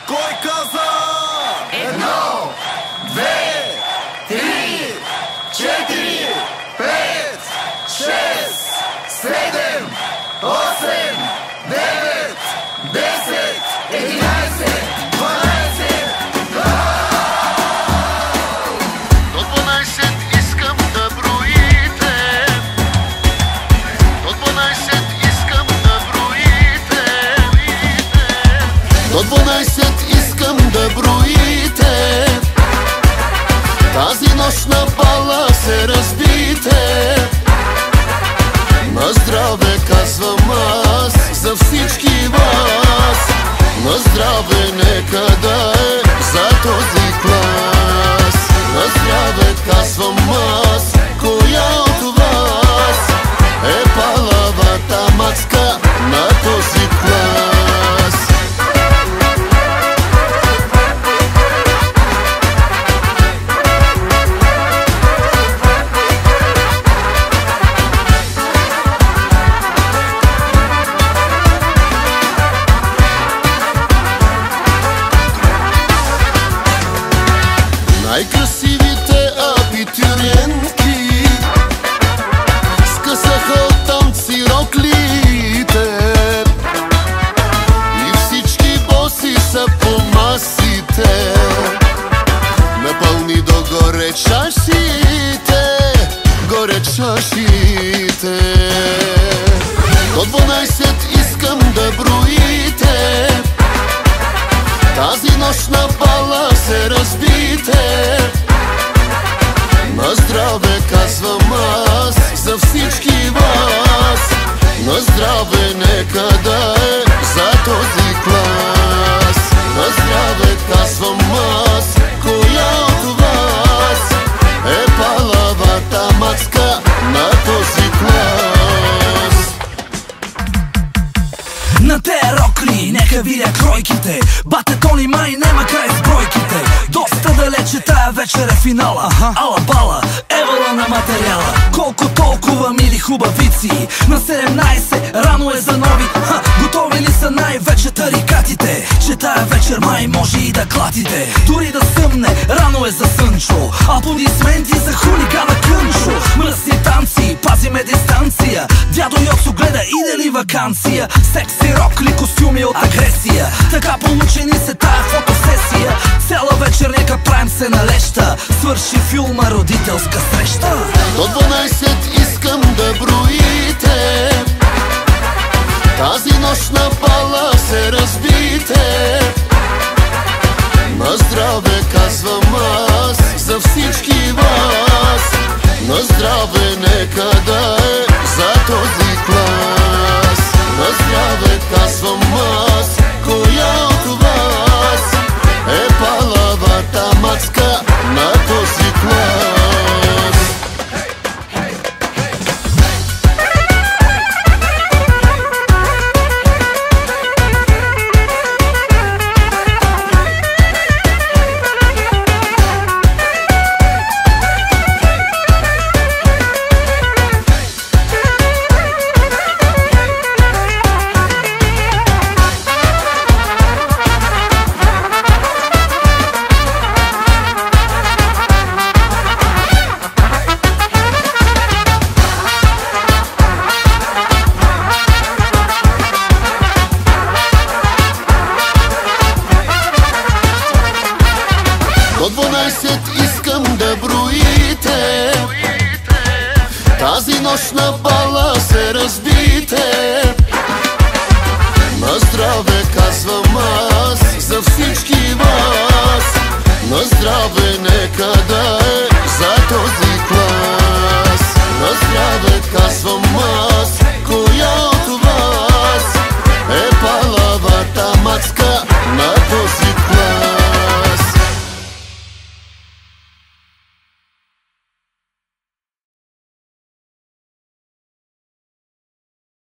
Кой каза? 1, 2, 3, 4, 5, 6, 7, 8, 9, 10, 11, 12. До 12 искам да броите. До 12 искам да броите. До 12 искам да броите. Тази нощ на бала се разбите. На здраве казвам аз за всички вас. На здраве нека да е за този клас. На здраве казвам аз, коя от вас е палавата мацка на този клас? Най-красивите абитуриентки скъсаха от танци роклите и всички боси са по масите. Напълни догоре чашите, горе чашите. До 12 искам да броите. Тази нощ на бала се разбите. На здраве казвам аз за всички вас. На здраве нека да е за този клас. На здраве казвам аз, коя от вас е палавата мацка на този клас? На те рокли нека видя кройките. Бате Тони май нема край с бройките. Доста далече тая вечер е финала. Ала бала, евала на материала. Колко толкова мили хубавици. На 17 рано е за нови. Готови ли са най-вече тарикатите? Че тая вечер май може и да клатите. Дори да съмне, рано е за сънчо. Аплодисменти за хулигана Кънчо. Мръсни танци, пазиме дистанция. Дядо Йосо гледа иде ли вакансия. Секси рокли, костюми от агресия. Така получени се тая фотосесия. Цяла вечер нека правим се на леща. Свърши филма родителска среща. До 12 искам да броите. Тази нощ на бала се разбите. На здраве казвам аз за всички вас. На здраве нека да е за този клас. На здраве казвам аз, коя от вас е палавата мацка на този клас? До 12 искам да броите. Тази нощ на бала се разбите. На здраве казвам аз за всички вас. На здраве нека да е за този клас. На здраве казвам аз, коя